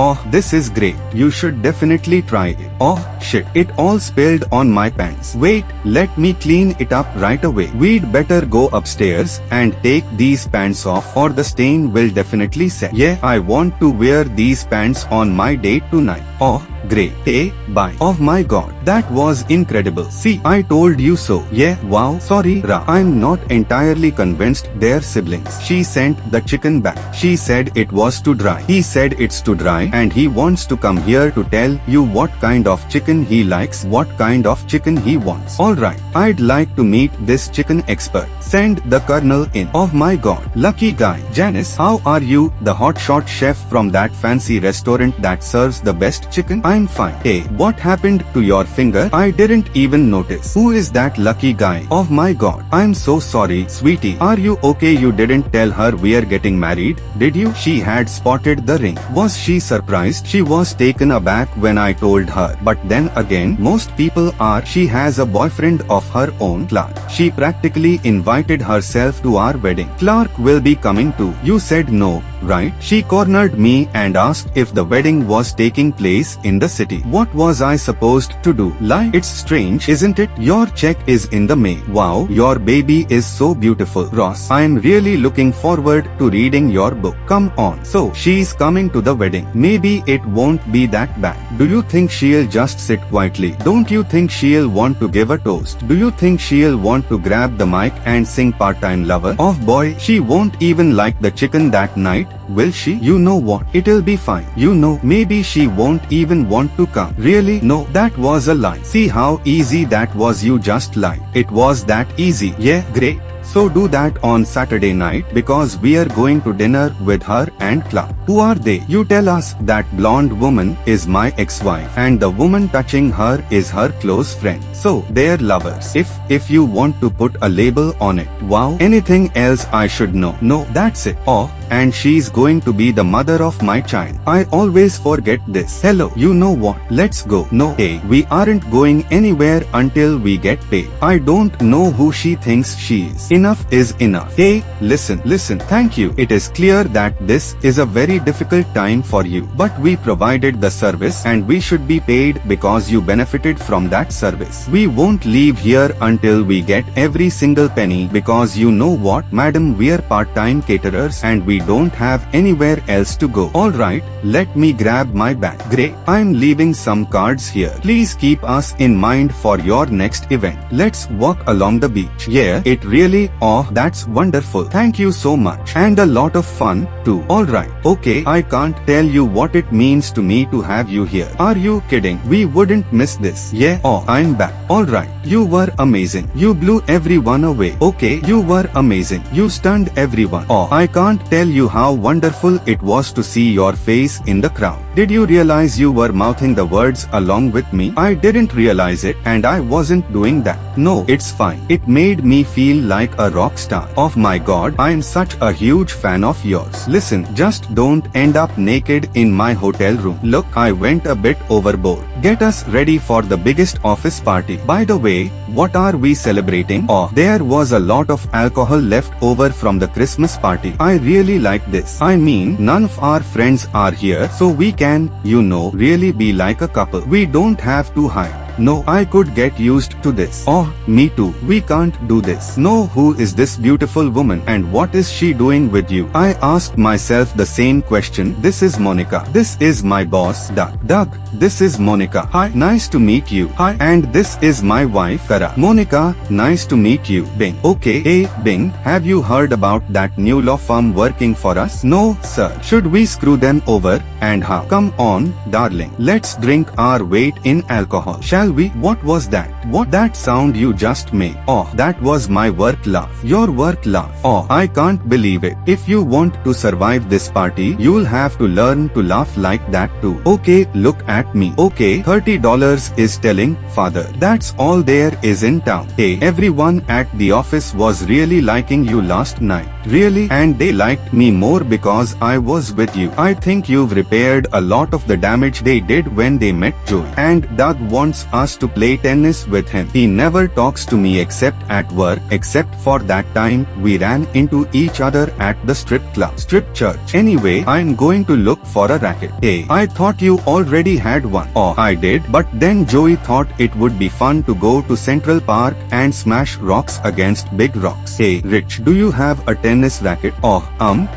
Oh, this is great. You should definitely try it. Oh, shit. It all spilled on my pants. Wait, let me clean it up right away. We'd better go upstairs and take these pants off or the stain will definitely set. Yeah, I want to wear these pants on my date tonight. Oh, great. Hey, bye. Oh my god, that was incredible. See, I told you so. Yeah, wow. Sorry, Ra. I'm not entirely convinced they're siblings. She sent the chicken back. She said it was too dry. He said it's too dry and he wants to come here to tell you what kind of chicken he likes, what kind of chicken he wants. Alright, I'd like to meet this chicken expert. Send the colonel in. Oh my god, lucky guy. Janice, how are you? The hotshot chef from that fancy restaurant that serves the best chicken? I'm fine. Hey, what happened to your finger? I didn't even notice. Who is that lucky guy? Oh my god. I'm so sorry, sweetie. Are you okay? You didn't tell her we're getting married, did you? She had spotted the ring. Was she surprised? She was taken aback when I told her. But then again, most people are. She has a boyfriend of her own, Clark. She practically invited herself to our wedding. Clark will be coming too. You said no, right? She cornered me and asked if the wedding was taking place in the city. What was I supposed to do? Lie? It's strange, isn't it? Your check is in the mail. Wow, your baby is so beautiful. Ross, I'm really looking forward to reading your book. Come on. So, she's coming to the wedding. Maybe it won't be that bad. Do you think she'll just sit quietly? Don't you think she'll want to give a toast? Do you think she'll want to grab the mic and sing Part-Time Lover? Oh boy, she won't even like the chicken that night, will she? You know what? It'll be fine. You know, maybe she won't even want to come. Really? No, that was a lie. See how easy that was? You just lied. It was that easy. Yeah, great. So do that on Saturday night because we are going to dinner with her and Clark. Who are they? You tell us. That blonde woman is my ex-wife and the woman touching her is her close friend. So they're lovers. If you want to put a label on it. Wow. Anything else I should know? No, that's it. Oh, and she's going to be the mother of my child. I always forget this. Hello, you know what? Let's go. No, hey, we aren't going anywhere until we get paid. I don't know who she thinks she is. Enough is enough. Hey, listen, thank you. It is clear that this is a very difficult time for you, but we provided the service and we should be paid because you benefited from that service. We won't leave here until we get every single penny because you know what, madam, we're part-time caterers and we don't have anywhere else to go. Alright, let me grab my bag. Great, I'm leaving some cards here. Please keep us in mind for your next event. Let's walk along the beach. Yeah, it really. Oh, that's wonderful. Thank you so much. And a lot of fun, too. Alright, okay, I can't tell you what it means to me to have you here. Are you kidding? We wouldn't miss this. Yeah, oh, I'm back. Alright, you were amazing. You blew everyone away. Okay, you were amazing. You stunned everyone. Oh, I can't tell you how wonderful it was to see your face in the crowd. Did you realize you were mouthing the words along with me? I didn't realize it and I wasn't doing that. No, it's fine. It made me feel like a rock star. Oh my god, I'm such a huge fan of yours. Listen, just don't end up naked in my hotel room. Look, I went a bit overboard. Get us ready for the biggest office party. By the way, what are we celebrating? Oh, there was a lot of alcohol left over from the Christmas party. I really like this. I mean, none of our friends are here, so we can, you know, really be like a couple. We don't have to hide. No, I could get used to this. Oh, me too. We can't do this. No, who is this beautiful woman and what is she doing with you? I asked myself the same question. This is Monica. This is my boss, Doug. Doug, this is Monica. Hi, nice to meet you. Hi, and this is my wife, Kara. Monica, nice to meet you. Bing. Okay, hey, Bing, have you heard about that new law firm working for us? No, sir. Should we screw them over? And how? Come on, darling. Let's drink our weight in alcohol. Shall we? What was that? What that sound you just made? Oh, that was my work laugh. Your work laugh. Oh, I can't believe it. If you want to survive this party, you'll have to learn to laugh like that too. Okay, look at me. Okay, $30 is telling, father. That's all there is in town. Hey, everyone at the office was really liking you last night. Really? And they liked me more because I was with you. I think you've repaired a lot of the damage they did when they met Joey. And Doug wants us to play tennis with him. He never talks to me except at work, except for that time we ran into each other at the strip club. Strip church. Anyway, I'm going to look for a racket. Hey, I thought you already had one. Oh, I did, but then Joey thought it would be fun to go to Central Park and smash rocks against big rocks. Hey, Rich, do you have a tennis racket? Oh,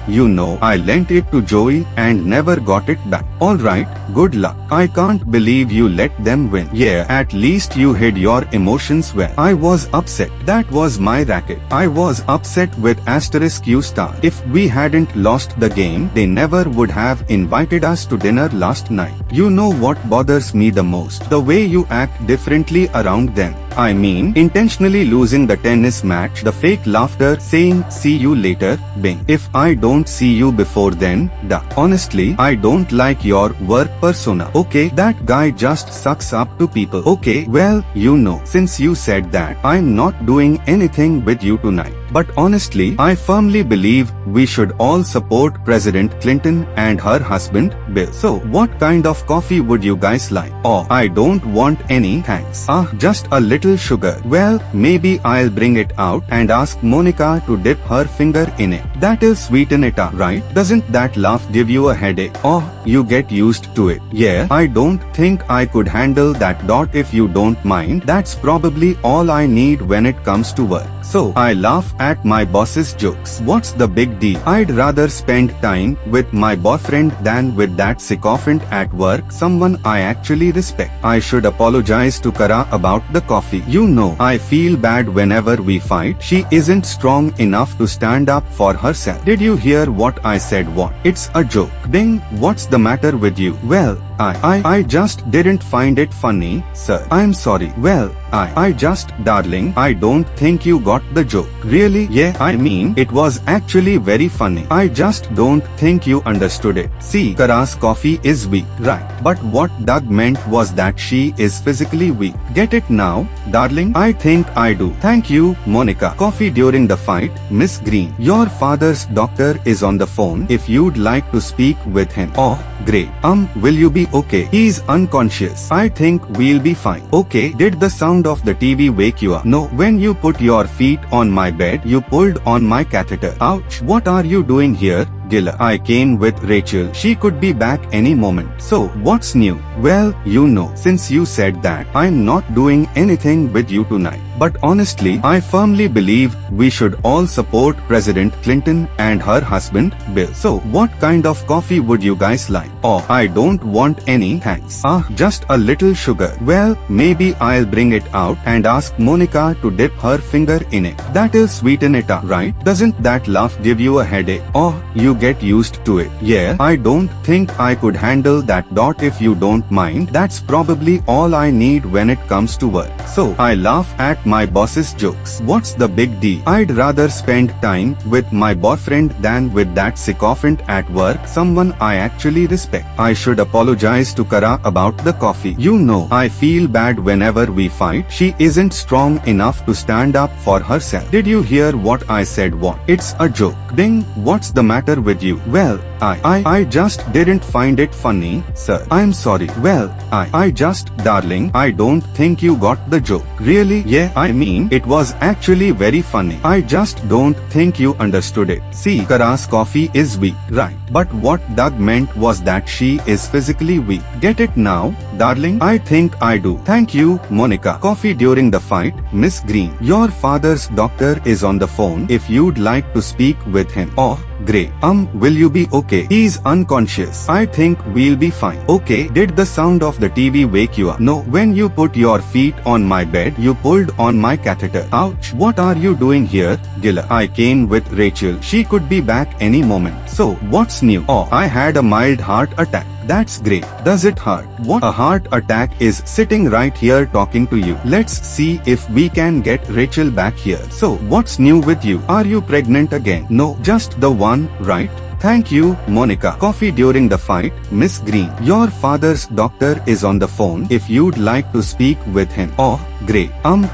you know, I lent it to Joey and never got it back. Alright, good luck. I can't believe you let them win. Yeah, at least you hid your emotions well. I was upset. That was my racket. I was upset with asterisk U star. If we hadn't lost the game, they never would have invited us to dinner last night. You know what bothers me the most? The way you act differently around them. I mean, intentionally losing the tennis match, the fake laughter, saying, see you later, bing. If I don't see you before then, duh. Honestly, I don't like your work persona. Okay, that guy just sucks up to people. Okay, well, you know, since you said that, I'm not doing anything with you tonight. But honestly, I firmly believe we should all support President Clinton and her husband, Bill. So, what kind of coffee would you guys like? Oh, I don't want any, thanks. Just a little sugar. Well, maybe I'll bring it out and ask Monica to dip her finger in it. That'll sweeten it up, right? Doesn't that laugh give you a headache? Oh, you get used to it. Yeah, I don't think I could handle that. If you don't mind, that's probably all I need when it comes to work. So, I laugh at my boss's jokes. What's the big deal? I'd rather spend time with my boyfriend than with that sycophant at work, someone I actually respect. I should apologize to Kara about the coffee. You know, I feel bad whenever we fight. She isn't strong enough to stand up for herself. Did you hear what I said? What? It's a joke. Ding, what's the matter with you? Well, I just didn't find it funny, sir. I'm sorry. Well, I just, darling, I don't think you got the joke. Really? Yeah, I mean, it was actually very funny. I just don't think you understood it. See, Kara's coffee is weak, right? But what Doug meant was that she is physically weak. Get it now, darling? I think I do. Thank you, Monica. Coffee during the fight, Miss Green. Your father's doctor is on the phone if you'd like to speak with him. Oh, great. Will you be okay? He's unconscious. I think we'll be fine. Okay, did the sound of the TV wake you up? No, when you put your feet on my bed, you pulled on my catheter. Ouch. What are you doing here? Gilla. I came with Rachel. She could be back any moment. So, what's new? Well, you know, since you said that, I'm not doing anything with you tonight. But honestly, I firmly believe we should all support President Clinton and her husband, Bill. So, what kind of coffee would you guys like? Oh, I don't want any, thanks. Just a little sugar. Well, maybe I'll bring it out and ask Monica to dip her finger in it. That'll sweeten it up, right? Doesn't that laugh give you a headache? Oh, you get used to it. Yeah, I don't think I could handle that. If you don't mind, that's probably all I need when it comes to work. So, I laugh at my boss's jokes. What's the big deal? I'd rather spend time with my boyfriend than with that sycophant at work, someone I actually respect. I should apologize to Kara about the coffee. You know, I feel bad whenever we fight. She isn't strong enough to stand up for herself. Did you hear what I said? What? It's a joke. Ding, what's the matter with you? Well, I just didn't find it funny, sir. I'm sorry. Well, I just, darling, I don't think you got the joke. Really? Yeah, I mean, it was actually very funny. I just don't think you understood it. See, Kara's coffee is weak, right? But what Doug meant was that she is physically weak. Get it now, darling? I think I do. Thank you, Monica. Coffee during the fight, Miss Green. Your father's doctor is on the phone if you'd like to speak with him. Oh, great. Will you be okay? He's unconscious. I think we'll be fine. Okay, did the sound of the TV wake you up? No, when you put your feet on my bed, you pulled on my catheter. Ouch. What are you doing here? Gilla. I came with Rachel. She could be back any moment. So, what's new? Oh, I had a mild heart attack. That's great. Does it hurt? What? A heart attack is sitting right here talking to you. Let's see if we can get Rachel back here. So, what's new with you? Are you pregnant again? No, just the one, right? Thank you, Monica. Coffee during the fight, Miss Green. Your father's doctor is on the phone if you'd like to speak with him. Oh, great.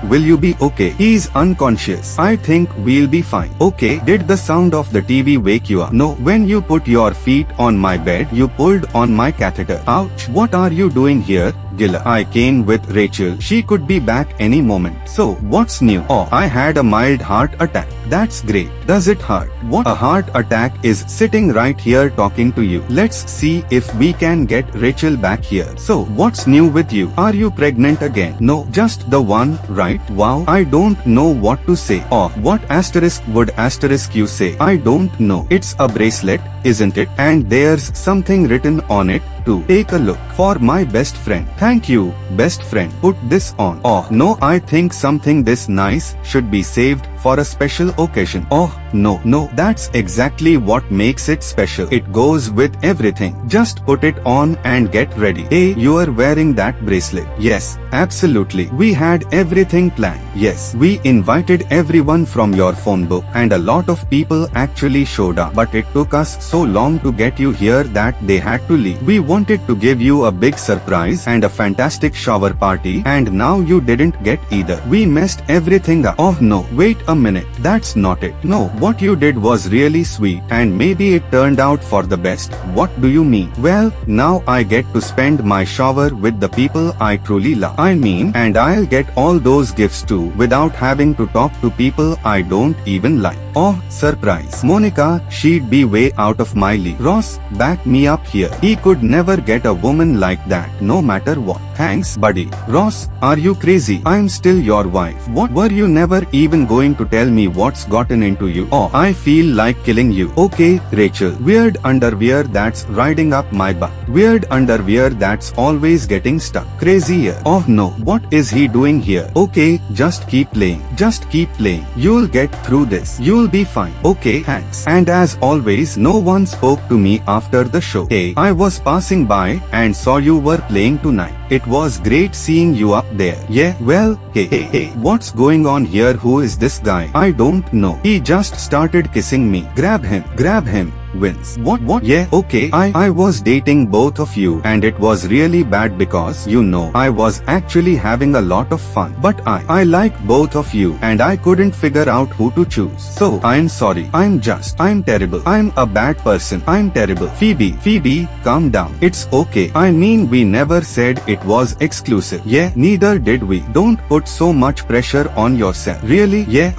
Will you be okay? He's unconscious. I think we'll be fine. Okay. Did the sound of the TV wake you up? No. When you put your feet on my bed, you pulled on my catheter. Ouch. What are you doing here? Gilla. I came with Rachel. She could be back any moment. So, what's new? Oh, I had a mild heart attack. That's great. Does it hurt? What? A heart attack is sitting right here talking to you. Let's see if we can get Rachel back here. So, what's new with you? Are you pregnant again? No, just the one, right? Wow, I don't know what to say. Oh, what asterisk would asterisk you say? I don't know. It's a bracelet, isn't it? And there's something written on it. Take a look. For my best friend. Thank you, best friend. Put this on. Oh, no, I think something this nice should be saved for a special occasion. Oh, no, that's exactly what makes it special. It goes with everything. Just put it on and get ready. Hey, you are wearing that bracelet. Yes, absolutely. We had everything planned. Yes, we invited everyone from your phone book and a lot of people actually showed up. But it took us so long to get you here that they had to leave. We wanted to give you a big surprise and a fantastic shower party, and now you didn't get either. We messed everything up. Oh no, wait a minute. That's not it. No, what you did was really sweet and maybe it turned out for the best. What do you mean? Well, now I get to spend my shower with the people I truly love. And I'll get all those gifts too without having to talk to people I don't even like. Oh, surprise. Monica, she'd be way out of my league. Ross, back me up here. He could never get a woman like that, no matter what. Thanks, buddy. Ross, are you crazy? I'm still your wife. What? Were you never even going to tell me what's gotten into you? Oh, I feel like killing you. Okay, Rachel. Weird underwear that's riding up my butt. Weird underwear that's always getting stuck. Crazier. Oh no, what is he doing here? Okay, just keep playing. Just keep playing. You'll get through this. You'll be fine. Okay, thanks. And as always, no one spoke to me after the show. Hey, I was passing by and saw you were playing tonight. It was great seeing you up there. Yeah, well, hey, what's going on here? Who is this guy? I don't know. He just started kissing me. Grab him. Wins. What? Yeah, okay. I was dating both of you and it was really bad because, I was actually having a lot of fun. But I like both of you and I couldn't figure out who to choose. So, I'm sorry. I'm terrible. I'm a bad person. I'm terrible. Phoebe, calm down. It's okay. We never said it was exclusive. Yeah, neither did we. Don't put so much pressure on yourself. Really? Yeah,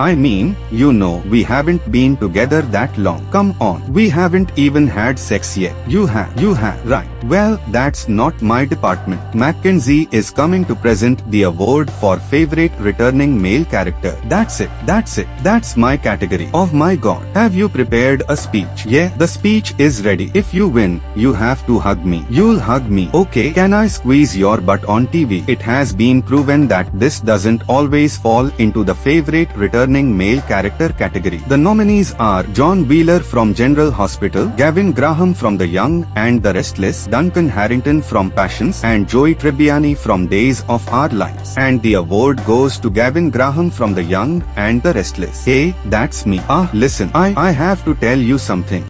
we haven't been together that long. Come on. We haven't even had sex yet. You have. Right. Well, that's not my department. Mackenzie is coming to present the award for favorite returning male character. That's it. That's my category. Oh my god. Have you prepared a speech? Yeah, the speech is ready. If you win, you have to hug me. You'll hug me. Okay, can I squeeze your butt on TV? It has been proven that this doesn't always fall into the favorite returning male character category. The nominees are John Wheeler from General Hospital, Gavin Graham from The Young and the Restless, Duncan Harrington from Passions, and Joey Tribbiani from Days of Our Lives. And the award goes to Gavin Graham from The Young and the Restless. Hey, that's me. Listen, I have to tell you something.